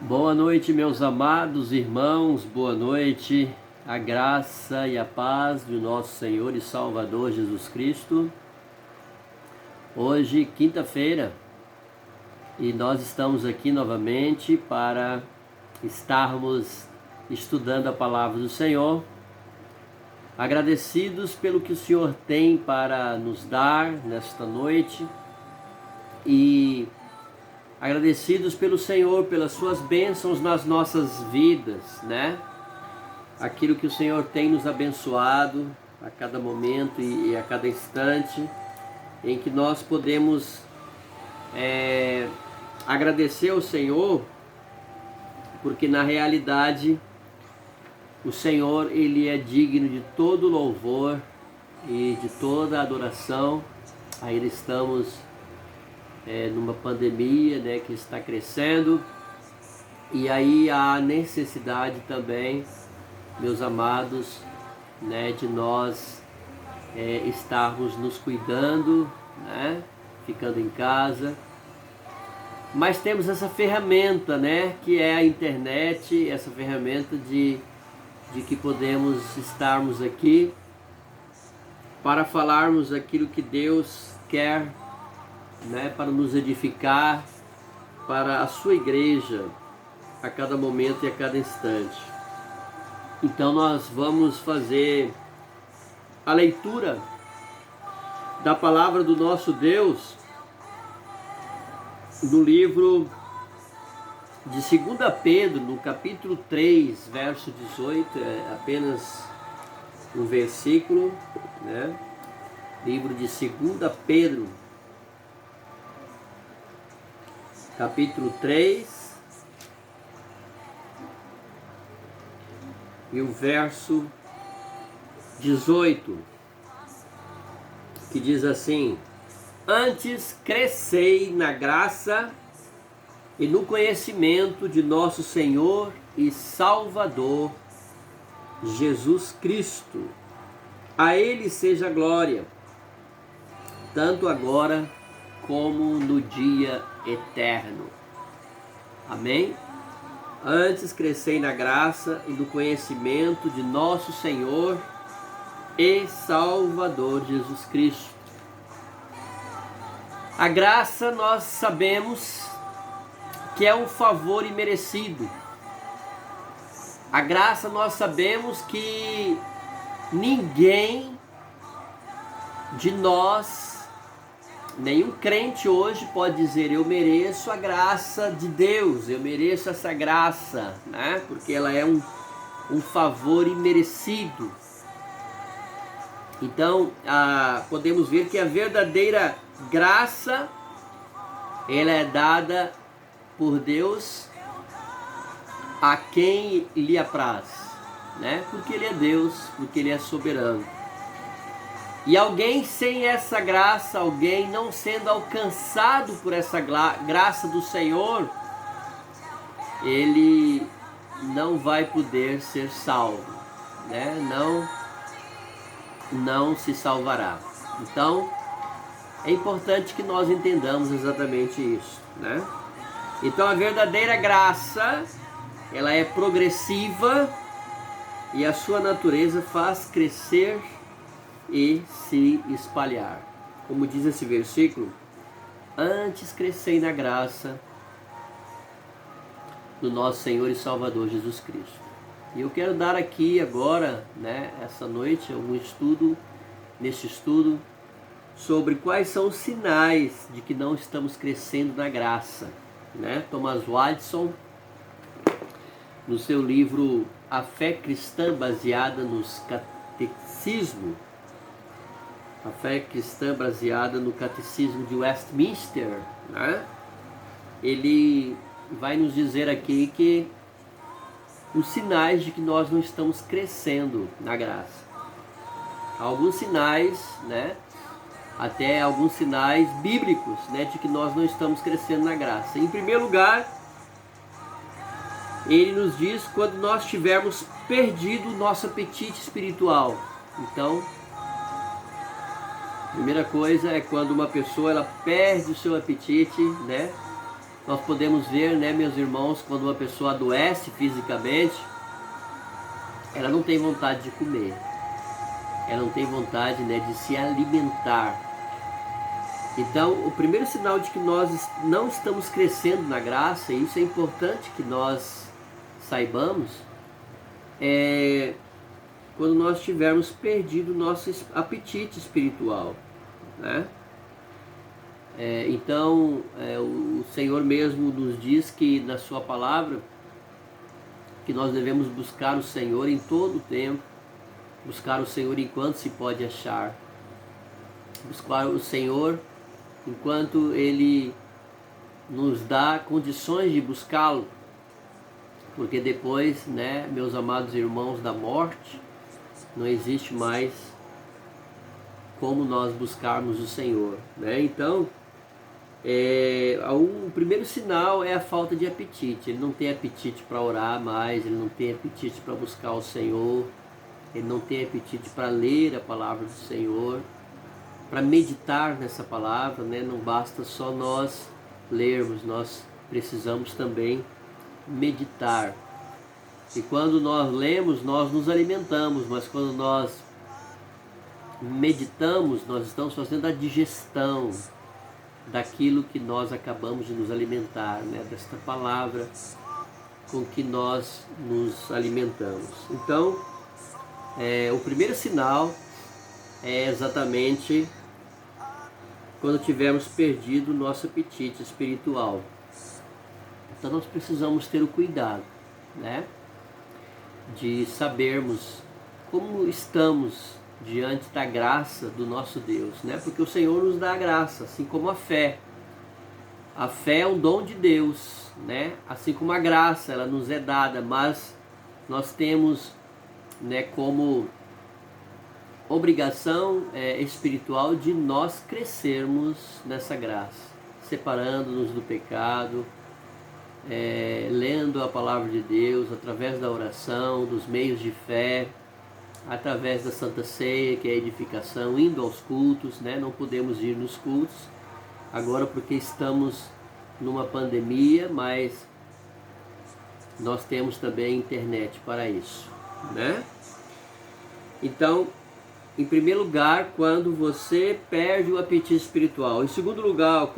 Boa noite, meus amados irmãos, boa noite, a graça e a paz do nosso Senhor e Salvador Jesus Cristo. Hoje, quinta-feira, e nós estamos aqui novamente para estarmos estudando a palavra do Senhor, agradecidos pelo que o Senhor tem para nos dar nesta noite e agradecidos pelo Senhor, pelas suas bênçãos nas nossas vidas, né? Aquilo que o Senhor tem nos abençoado a cada momento e a cada instante, em que nós podemos agradecer ao Senhor, porque na realidade o Senhor, Ele é digno de todo louvor e de toda adoração. Ainda estamos numa pandemia, né, que está crescendo, e aí há necessidade também, meus amados, né, de nós estarmos nos cuidando, né, ficando em casa. Mas temos essa ferramenta, né, que é a internet, essa ferramenta de que podemos estarmos aqui para falarmos aquilo que Deus quer, né, para nos edificar, para a sua igreja, a cada momento e a cada instante. Então nós vamos fazer a leitura da palavra do nosso Deus no livro de 2 Pedro, no capítulo 3, verso 18, é apenas um versículo, né? Livro de 2 Pedro, capítulo 3, e o verso 18, que diz assim: antes crescei na graça e no conhecimento de nosso Senhor e Salvador Jesus Cristo. A Ele seja glória, tanto agora como no dia eterno. Amém? Antes crescei na graça e no conhecimento de nosso Senhor e Salvador Jesus Cristo. A graça, nós sabemos que é um favor imerecido. A graça, nós sabemos que ninguém de nós, nenhum crente hoje pode dizer: eu mereço a graça de Deus, eu mereço essa graça, né? Porque ela é um favor imerecido. Então, podemos ver que a verdadeira graça, ela é dada por Deus a quem lhe apraz, né? Porque Ele é Deus, porque Ele é soberano. E alguém sem essa graça, alguém não sendo alcançado por essa graça do Senhor, ele não vai poder ser salvo, né? Não se salvará. Então, é importante que nós entendamos exatamente isso, né? Então, a verdadeira graça, ela é progressiva e a sua natureza faz crescer e se espalhar. Como diz esse versículo: antes crescei na graça do nosso Senhor e Salvador Jesus Cristo. E eu quero dar aqui agora, né, essa noite, neste estudo, sobre quais são os sinais de que não estamos crescendo na graça, né? Thomas Watson, no seu livro A Fé Cristã Baseada nos Catecismo, a fé cristã baseada no Catecismo de Westminster, né? Ele vai nos dizer aqui que os sinais de que nós não estamos crescendo na graça. Há alguns sinais, né? Até alguns sinais bíblicos, né, de que nós não estamos crescendo na graça. Em primeiro lugar, ele nos diz quando nós tivermos perdido o nosso apetite espiritual. Então, a primeira coisa é quando uma pessoa ela perde o seu apetite, né, nós podemos ver, né, meus irmãos, quando uma pessoa adoece fisicamente, ela não tem vontade de comer, ela não tem vontade, né, de se alimentar. Então, o primeiro sinal de que nós não estamos crescendo na graça, e isso é importante que nós saibamos, é quando nós tivermos perdido nosso apetite espiritual, né? Então, o Senhor mesmo nos diz que na sua palavra, que nós devemos buscar o Senhor em todo o tempo, buscar o Senhor enquanto se pode achar, buscar o Senhor enquanto Ele nos dá condições de buscá-lo, porque depois, né, meus amados irmãos, da morte, não existe mais como nós buscarmos o Senhor, né? Então, o primeiro sinal é a falta de apetite. Ele não tem apetite para orar mais, ele não tem apetite para buscar o Senhor, ele não tem apetite para ler a palavra do Senhor, para meditar nessa palavra, né? Não basta só nós lermos, nós precisamos também meditar. E quando nós lemos, nós nos alimentamos, mas quando nós meditamos, nós estamos fazendo a digestão daquilo que nós acabamos de nos alimentar, né? Desta palavra com que nós nos alimentamos. Então, o primeiro sinal é exatamente quando tivermos perdido o nosso apetite espiritual. Então nós precisamos ter o cuidado, né, de sabermos como estamos diante da graça do nosso Deus, né? Porque o Senhor nos dá a graça, assim como a fé. A fé é um dom de Deus, né? Assim como a graça, ela nos é dada, mas nós temos, né, como obrigação espiritual de nós crescermos nessa graça, separando-nos do pecado, lendo a palavra de Deus através da oração, dos meios de fé, através da Santa Ceia, que é a edificação, indo aos cultos, né? Não podemos ir nos cultos agora porque estamos numa pandemia, mas nós temos também internet para isso, né? Então, em primeiro lugar, quando você perde o apetite espiritual. Em segundo lugar,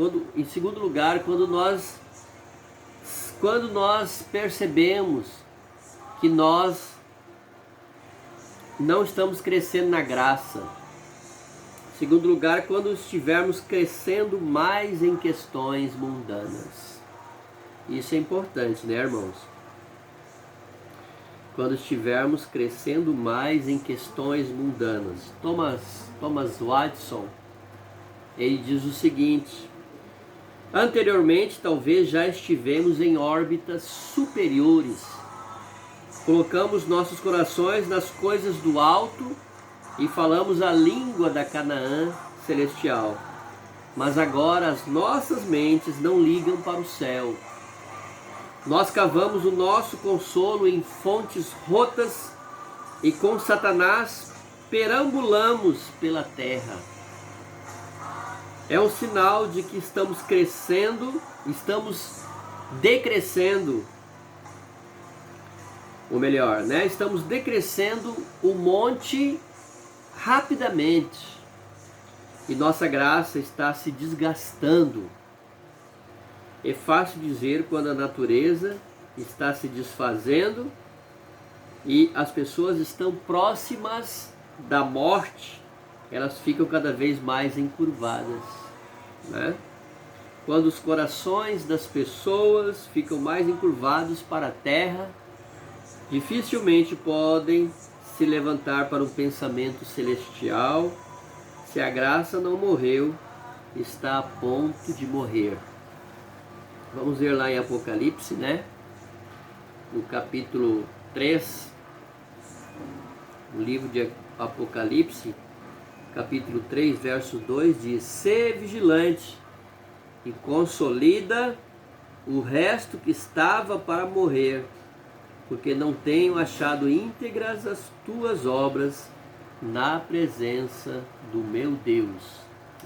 quando nós percebemos que nós não estamos crescendo na graça. Em segundo lugar, quando estivermos crescendo mais em questões mundanas. Isso é importante, né, irmãos? Quando estivermos crescendo mais em questões mundanas. Thomas Watson, ele diz o seguinte: anteriormente talvez já estivemos em órbitas superiores. Colocamos nossos corações nas coisas do alto e falamos a língua da Canaã celestial. Mas agora as nossas mentes não ligam para o céu. Nós cavamos o nosso consolo em fontes rotas e com Satanás perambulamos pela terra. É um sinal de que estamos crescendo, estamos decrescendo, ou melhor, né? Estamos decrescendo o monte rapidamente e nossa graça está se desgastando. É fácil dizer quando a natureza está se desfazendo e as pessoas estão próximas da morte, elas ficam cada vez mais encurvadas, né? Quando os corações das pessoas ficam mais encurvados para a terra, dificilmente podem se levantar para um pensamento celestial. Se a graça não morreu, está a ponto de morrer. Vamos ver lá em Apocalipse, né? No capítulo 3, o livro de Apocalipse, capítulo 3, verso 2, diz: "Sê vigilante e consolida o resto que estava para morrer, porque não tenho achado íntegras as tuas obras na presença do meu Deus."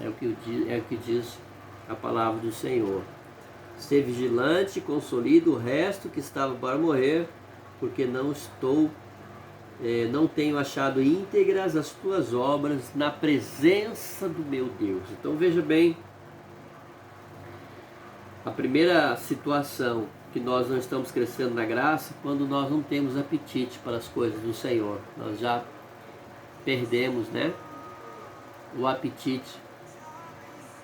É o que diz a palavra do Senhor. Ser vigilante, consolida o resto que estava para morrer, porque não tenho achado íntegras as tuas obras na presença do meu Deus. Então veja bem, a primeira situação que nós não estamos crescendo na graça, quando nós não temos apetite para as coisas do Senhor. Nós já perdemos, né, o apetite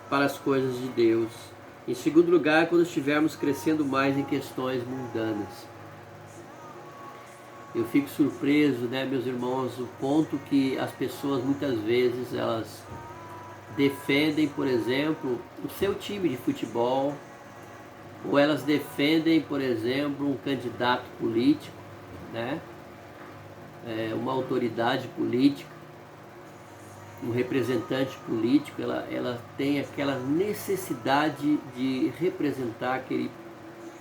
para as coisas de Deus. Em segundo lugar, quando estivermos crescendo mais em questões mundanas. Eu fico surpreso, né, meus irmãos, o ponto que as pessoas muitas vezes elas defendem, por exemplo, o seu time de futebol, ou elas defendem, por exemplo, um candidato político, né, uma autoridade política, um representante político, ela tem aquela necessidade de representar aquele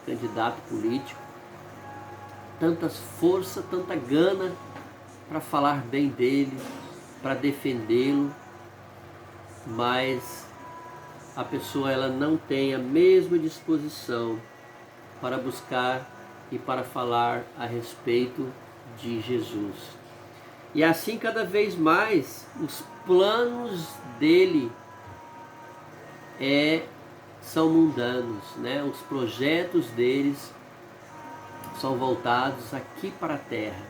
candidato político, tanta força, tanta gana para falar bem dele, para defendê-lo, mas a pessoa ela não tem a mesma disposição para buscar e para falar a respeito de Jesus. E assim cada vez mais os planos dele são mundanos, né? Os projetos deles são voltados aqui para a terra,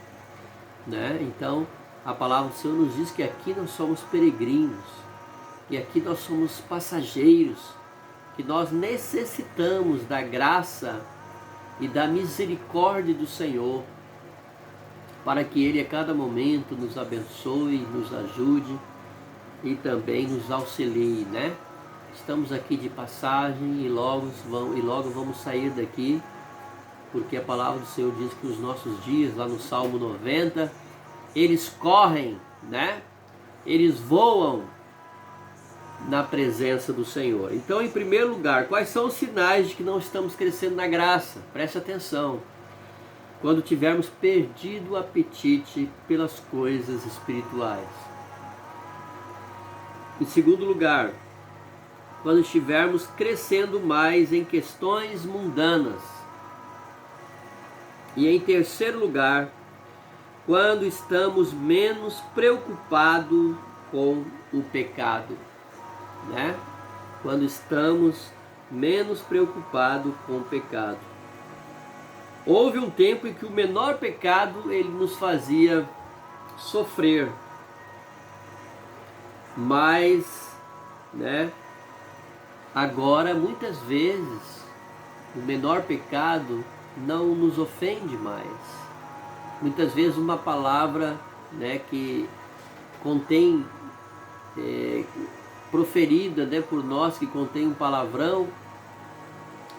né? Então a palavra do Senhor nos diz que aqui nós somos peregrinos e aqui nós somos passageiros, que nós necessitamos da graça e da misericórdia do Senhor, para que Ele a cada momento nos abençoe, nos ajude e também nos auxilie, né? Estamos aqui de passagem e logo vamos sair daqui, porque a palavra do Senhor diz que os nossos dias, lá no Salmo 90, eles correm, né? Eles voam na presença do Senhor. Então, em primeiro lugar, quais são os sinais de que não estamos crescendo na graça? Preste atenção. Quando tivermos perdido o apetite pelas coisas espirituais. Em segundo lugar, quando estivermos crescendo mais em questões mundanas. E em terceiro lugar, quando estamos menos preocupados com o pecado, né? Quando estamos menos preocupados com o pecado. Houve um tempo em que o menor pecado ele nos fazia sofrer, mas, né, agora muitas vezes o menor pecado não nos ofende mais. Muitas vezes uma palavra, né, que contém, proferida, né, por nós, que contém um palavrão,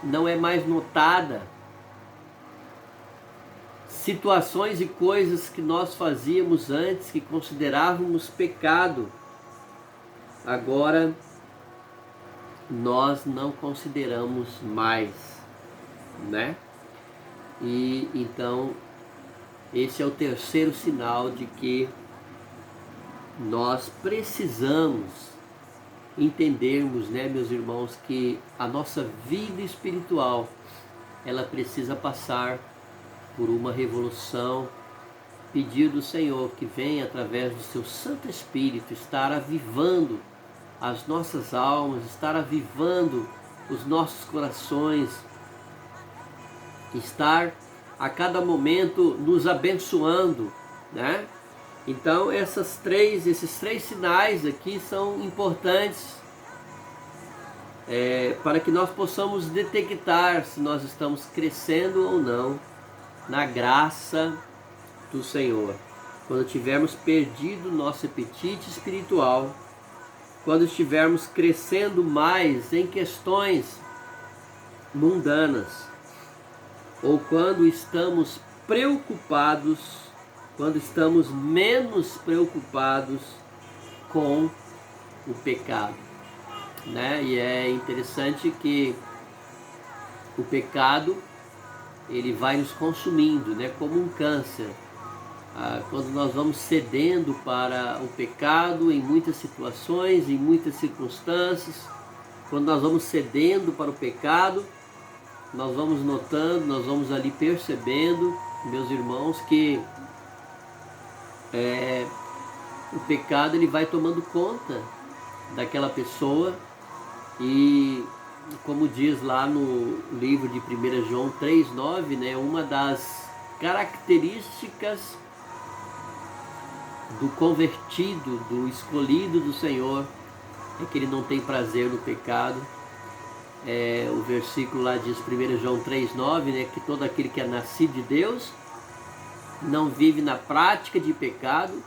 não é mais notada. Situações e coisas que nós fazíamos antes, que considerávamos pecado, agora nós não consideramos mais, né? E então esse é o terceiro sinal de que nós precisamos entendermos, né, meus irmãos, que a nossa vida espiritual ela precisa passar por uma revolução, pedir do Senhor que venha através do seu Santo Espírito estar avivando as nossas almas, estar avivando os nossos corações, estar a cada momento nos abençoando, né? Então esses três sinais aqui são importantes para que nós possamos detectar se nós estamos crescendo ou não na graça do Senhor. Quando tivermos perdido nosso apetite espiritual, quando estivermos crescendo mais em questões mundanas, ou quando estamos preocupados, quando estamos menos preocupados com o pecado, né? E é interessante que o pecado ele vai nos consumindo, né? Como um câncer. Quando nós vamos cedendo para o pecado em muitas situações, em muitas circunstâncias, quando nós vamos cedendo para o pecado, nós vamos notando, nós vamos ali percebendo, meus irmãos, que o pecado ele vai tomando conta daquela pessoa e, como diz lá no livro de 1 João 3,9, né, uma das características do convertido, do escolhido do Senhor, é que ele não tem prazer no pecado. O versículo lá diz, 1 João 3,9, né, que todo aquele que é nascido de Deus não vive na prática de pecado,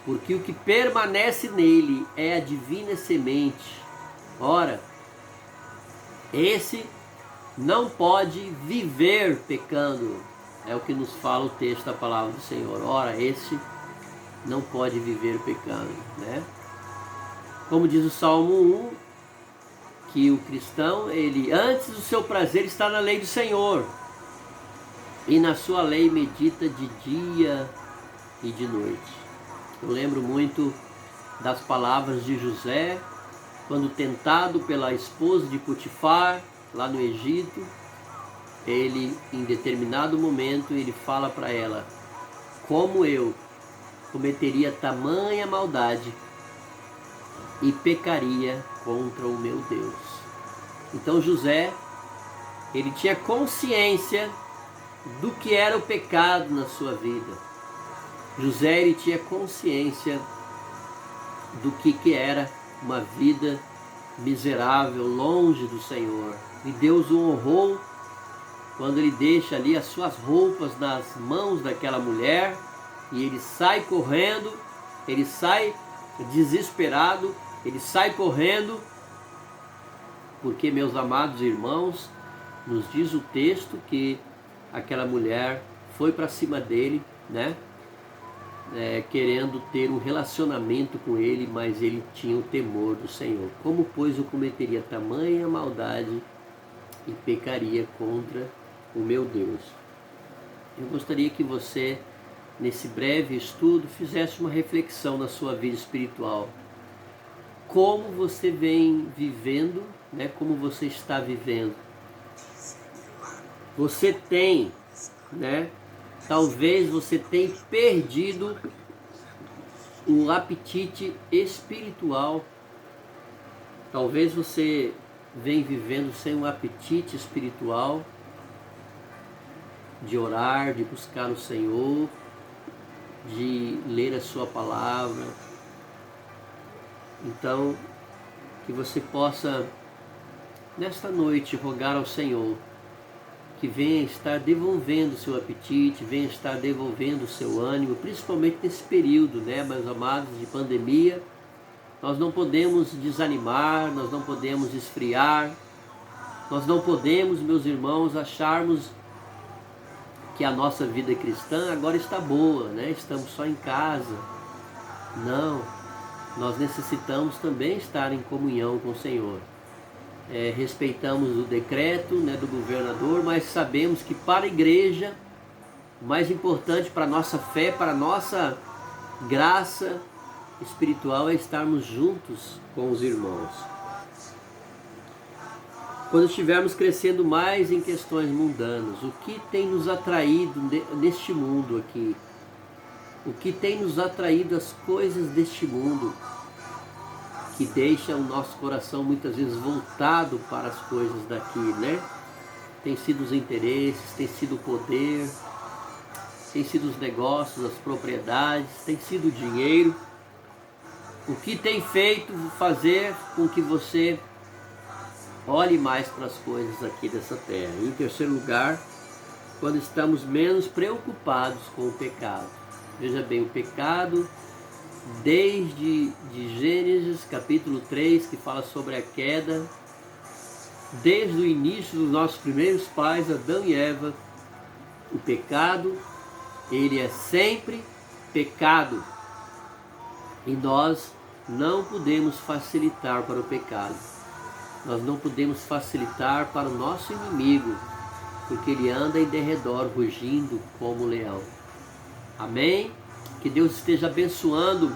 porque o que permanece nele é a divina semente. Ora, esse não pode viver pecando. É o que nos fala o texto da palavra do Senhor. Ora, esse não pode viver pecando, né? Como diz o Salmo 1, que o cristão, ele antes do seu prazer está na lei do Senhor, e na sua lei medita de dia e de noite. Eu lembro muito das palavras de José, quando tentado pela esposa de Potifar, lá no Egito, ele, em determinado momento, ele fala para ela, como eu cometeria tamanha maldade e pecaria contra o meu Deus. Então José, ele tinha consciência do que era o pecado na sua vida. José, ele tinha consciência do que era uma vida miserável, longe do Senhor. E Deus o honrou quando ele deixa ali as suas roupas nas mãos daquela mulher e ele sai correndo, ele sai desesperado, ele sai correndo, porque, meus amados irmãos, nos diz o texto que aquela mulher foi para cima dele, né? Querendo ter um relacionamento com ele, mas ele tinha o temor do Senhor. Como, pois, eu cometeria tamanha maldade e pecaria contra o meu Deus? Eu gostaria que você, nesse breve estudo, fizesse uma reflexão na sua vida espiritual. Como você vem vivendo, né? Como você está vivendo. Você tem, né? Talvez você tenha perdido o apetite espiritual. Talvez você venha vivendo sem um apetite espiritual, de orar, de buscar o Senhor, de ler a sua palavra. Então, que você possa, nesta noite, rogar ao Senhor que venha estar devolvendo o seu apetite, venha estar devolvendo o seu ânimo, principalmente nesse período, né, meus amados, de pandemia. Nós não podemos desanimar, nós não podemos esfriar, nós não podemos, meus irmãos, acharmos que a nossa vida cristã agora está boa, né? Estamos só em casa. Não, nós necessitamos também estar em comunhão com o Senhor. Respeitamos o decreto, né, do governador, mas sabemos que para a igreja, o mais importante para a nossa fé, para a nossa graça espiritual é estarmos juntos com os irmãos. Quando estivermos crescendo mais em questões mundanas, o que tem nos atraído neste mundo aqui? O que tem nos atraído as coisas deste mundo, que deixa o nosso coração muitas vezes voltado para as coisas daqui, né? Tem sido os interesses, tem sido o poder, tem sido os negócios, as propriedades, tem sido o dinheiro. O que tem feito fazer com que você olhe mais para as coisas aqui dessa terra. Em terceiro lugar, quando estamos menos preocupados com o pecado. Veja bem, o pecado, desde de Gênesis capítulo 3, que fala sobre a queda, desde o início dos nossos primeiros pais, Adão e Eva, o pecado, ele é sempre pecado. E nós não podemos facilitar para o pecado. Nós não podemos facilitar para o nosso inimigo, porque ele anda em derredor, rugindo como um leão. Amém? Que Deus esteja abençoando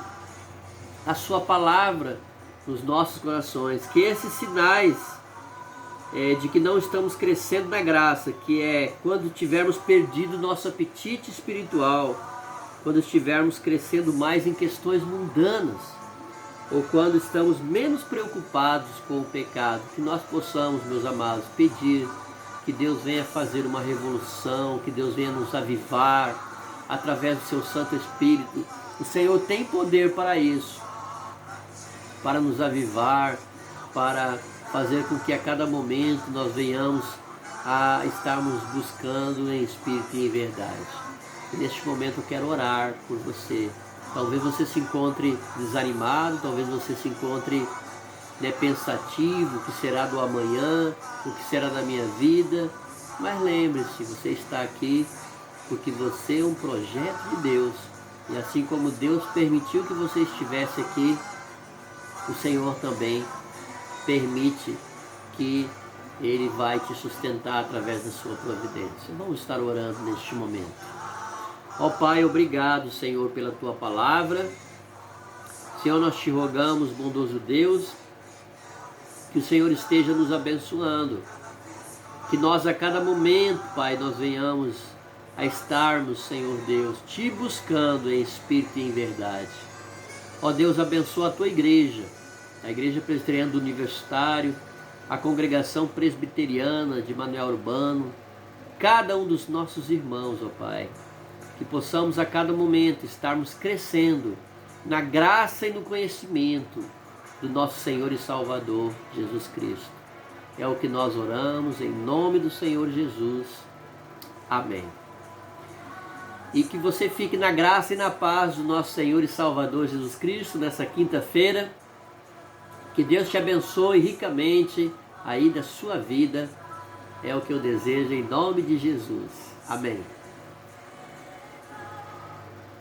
a sua palavra nos nossos corações. Que esses sinais de que não estamos crescendo na graça, que é quando tivermos perdido nosso apetite espiritual, quando estivermos crescendo mais em questões mundanas, ou quando estamos menos preocupados com o pecado, que nós possamos, meus amados, pedir que Deus venha fazer uma revolução, que Deus venha nos avivar através do seu Santo Espírito. O Senhor tem poder para isso, para nos avivar, para fazer com que a cada momento nós venhamos a estarmos buscando em espírito e em verdade. E neste momento eu quero orar por você. Talvez você se encontre desanimado, talvez você se encontre pensativo, o que será do amanhã, o que será da minha vida. Mas lembre-se, você está aqui porque você é um projeto de Deus. E assim como Deus permitiu que você estivesse aqui, o Senhor também permite que Ele vai te sustentar através da sua providência. Vamos estar orando neste momento. Ó Pai, obrigado, Senhor, pela Tua palavra. Senhor, nós te rogamos, bondoso Deus, que o Senhor esteja nos abençoando. Que nós a cada momento, Pai, nós venhamos a estarmos, Senhor Deus, te buscando em espírito e em verdade. Ó Deus, abençoa a Tua igreja, a Igreja Presbiteriana do Universitário, a Congregação Presbiteriana de Manoel Urbano, cada um dos nossos irmãos, ó Pai, que possamos a cada momento estarmos crescendo na graça e no conhecimento do nosso Senhor e Salvador, Jesus Cristo. É o que nós oramos em nome do Senhor Jesus. Amém. E que você fique na graça e na paz do nosso Senhor e Salvador Jesus Cristo nessa quinta-feira. Que Deus te abençoe ricamente aí da sua vida. É o que eu desejo em nome de Jesus. Amém.